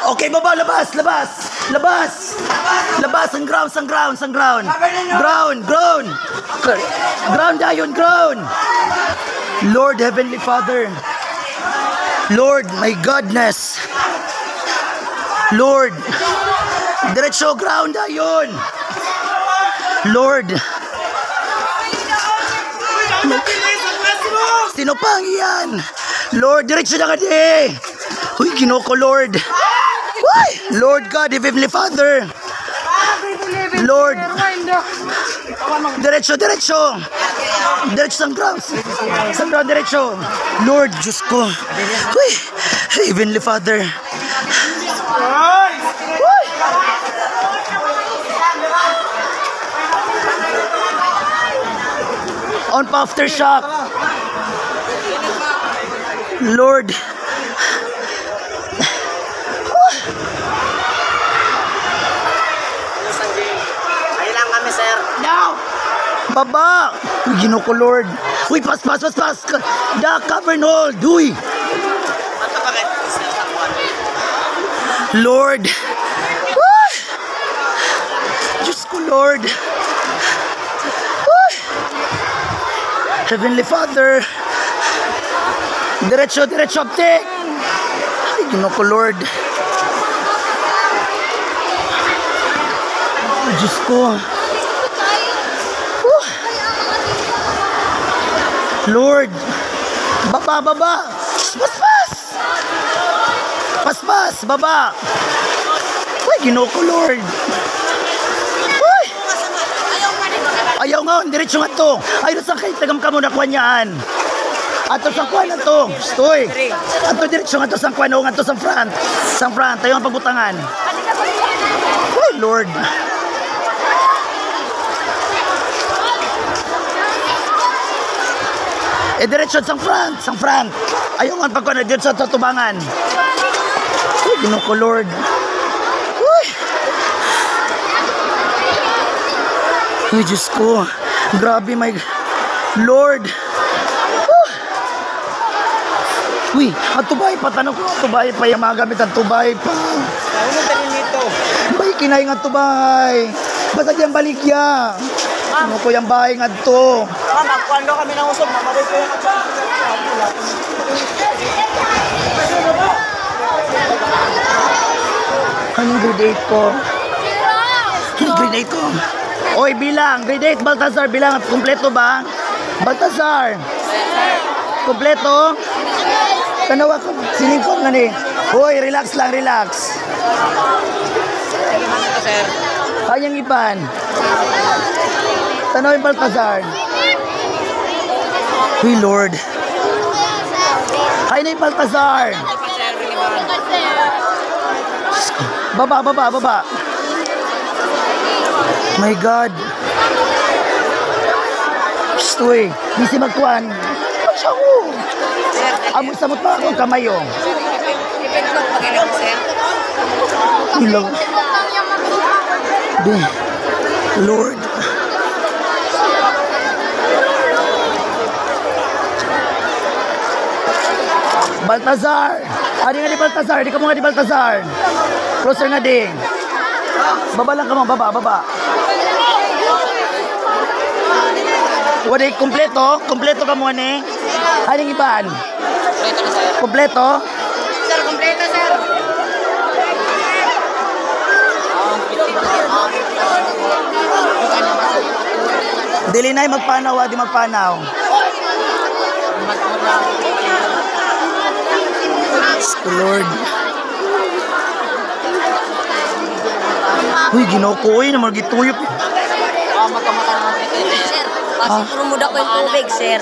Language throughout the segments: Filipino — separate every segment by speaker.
Speaker 1: Okay, baba, labas, labas. Labas. Labas, ang ground, ang ground, ang ground. Ground, ground. Ground dayon, ground. Lord, Heavenly Father. Lord, my godness. Lord, diretso ground dayon. Lord. Sino pang iyan? Lord, diretso na ka di. Uy, Ginoo, Lord. Uy, Lord God, Heavenly Father. Lord. Diretso, diretso. Diretso sa ground. Sa ground, diretso. Lord, Diyos ko. Uy, Heavenly Father. Uy. On pa aftershock. Lord.
Speaker 2: Ayun lang kami, sir.
Speaker 1: No! Baba! Ginoo ko, Lord. Uy, pas. The cavern hold. Uy! Lord. Uy! Diyos ko, Lord. Uy! Heavenly Father. Diretso, apte. Ay, Ginoo ko, Lord. Ay, Diyos ko. Lord. Baba. Pas, baba. Uy, Ginoo ko, Lord. Uy. Ayaw nga, diretso nga to. Ayaw sa kayo, tagam ka muna kuha niyaan. Ato sa kuha na to. Stoy. Ato diretso nga to sa kuha na, ato sa front. Ayaw ang pagbutangan. Uy, Lord. Diretso sa front. Ayaw nga pagkuha na, diretso sa tubangan. Uy, Ginoo ko, Lord. Uy. Uy, Diyos ko. Grabe, my Lord. Uy, ang tubay pa. Tanong ko, ang tubay pa. Yung mga gamit ang tubay pa.
Speaker 2: Ano tanin nito?
Speaker 1: Bay, kinay nga tubay. Basta diyang baligya. Ano ko yung bahay nga to.
Speaker 2: Magkuhan daw kami ng usog. Mabalik ko yung
Speaker 1: Anong grade 8 ko? Anong grade 8 ko? Oy, bilang. Grade 8, Baltazar, bilang. Kompleto ba? Baltazar. Kompleto? Tanawa ko. Siningkot na ni. Oy, relax lang, relax. Kanyang ipan. Tanawa yung Baltazar. Uy, Lord. Kaya na yung Baltazar. Baba. My God. Uy, busy magkuhan. Siya ko. Amoy samot pa ako ang kamay oh. Ilaw. Lord. Baltazar. Adi nga di Baltazar. Di ka mo nga di Baltazar. Closer nga di. Baba lang ka mo. Baba. Wala kompleto. Kompleto ka mo ni. Haning iban. Kompleto.
Speaker 2: Sir, kompleto, sir.
Speaker 1: Dili na magpanaw. Adi magpanaw. Lord. Uy, Ginoo ko. Uy, naman gituyop.
Speaker 3: Sir, kasing muda ko yung tubig, sir.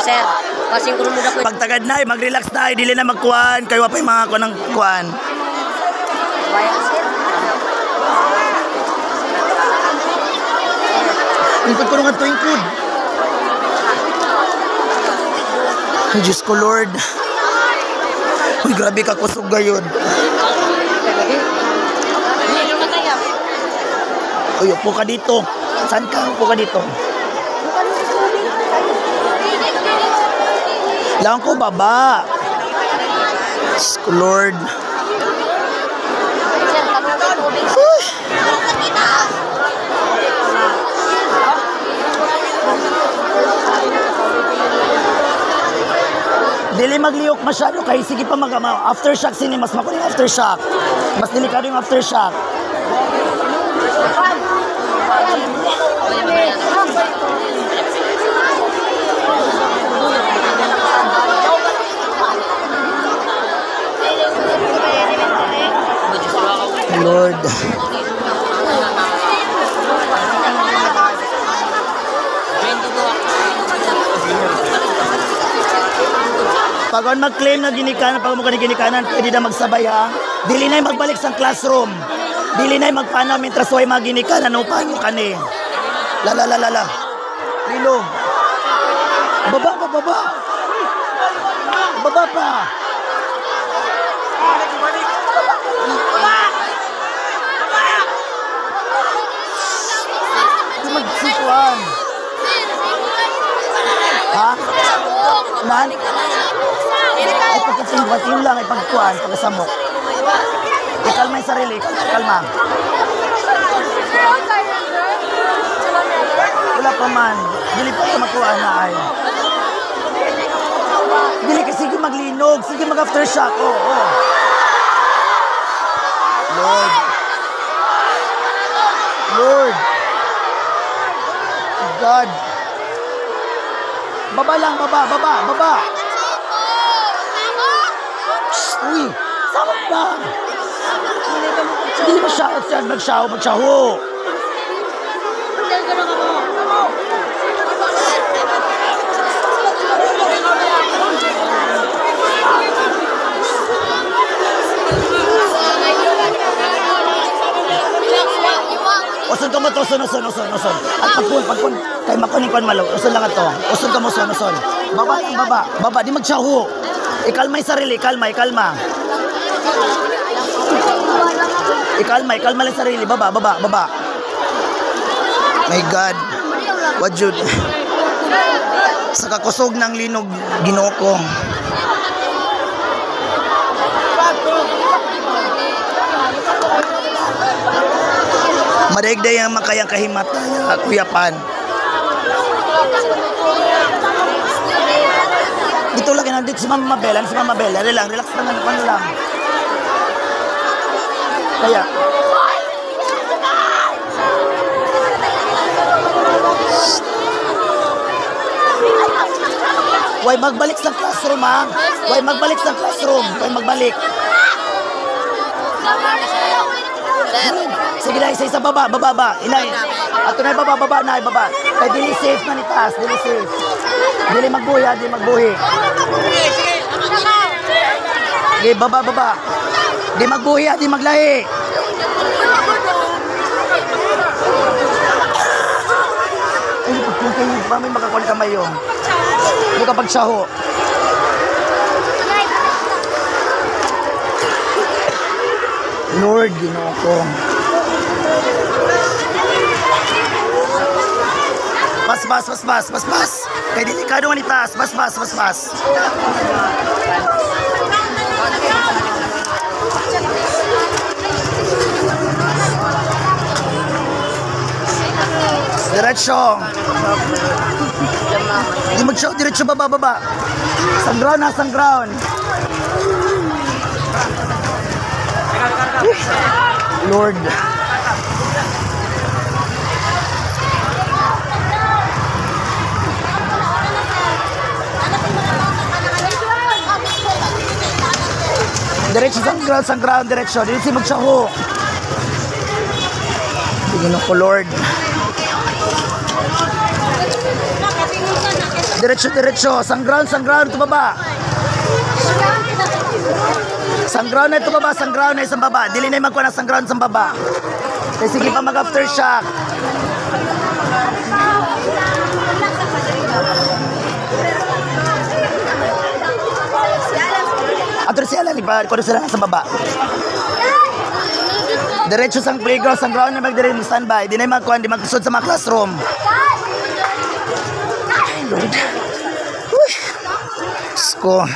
Speaker 3: Sir, kasing muda ko yung...
Speaker 1: Pagtagad na, mag-relax na. Dili na magkuhan. Kayo pa yung mga kuhan ng kuhan.
Speaker 3: Bayan, sir.
Speaker 1: Ingkod ko nung ingkod. Ay, Diyos ko, Lord. Uy, grabe ka kusog gayon. Uy, upo ka dito. Saan ka? Upo ka dito. Lang ko, baba. Diyos ko, Lord. magliok masyado kay sige pa aftershock sini mas makuling aftershock. Mas delikado yung aftershock. Lord. Pag on mag-claim na ginikanan, pag mo ka ginikanan, pwede na magsabay ha. Dili na magbalik sa classroom. Dili na magpana mintras way maginikanan, upahan nyo ka ni. La. Lilo. Baba pa, baba. Baba pa. Hindi magsikuan. Ha? Man? Ay pagkasimpat, yun lang ay pagkuhan, pagkasamok. Ikalma yung sarili, kalma. Wala pa man. Dili pa ka makuha na ay. Dili ka sige maglinog, sige mag-aftershock. Oh. Lord. God. Baba lang, baba. Uy, sama ba? Hindi magsyaho. Usun ka mo to, usun. At pagkun, kay makuning malo. Usun lang ito. Usun ka mo, usun. Baba, di magsyaho. Ikalma yung sarili, ikalma. Ikalma lang sarili, baba. My God, what Jude? Sa kakusog ng linog, Ginoo ko. Madaigday ang makayang kahimatay at kuyapan. Dito lang nandito si Mama Bella. Relax naman, ano lang. Kaya. Huwag magbalik sa classroom, ha? Huwag magbalik. Sige na, isa baba. Inay. Ato na baba. Kaya dili safe na ni taas, dili safe. Dili magbuhi. Sige, baba. Di magbuhi, di maglahi. Ay, pagkakay, may makakuha kamay yung. Hindi ka pagsyaho. Lord, Ginoo ko. Pas. Kaya delikado nga ni taas. Pas. Diretso. Di mag-show, diretso baba. Sang ground. Lord. Diretso sang ground, diretso. Diretso magsaho. Tingnan ko, Lord. Diretso. Sang ground, ito baba. Sang ground na ito baba, Dili na magkuha ng sang ground sa baba. Kaya sige pa mag-aftershock. Ato siya lang, kuno sila sa baba. Diretso sang playground, sang ground na magdiretso standby. Di na magkuha, di magkusod sa mga classroom. Ay, Lord. Sko.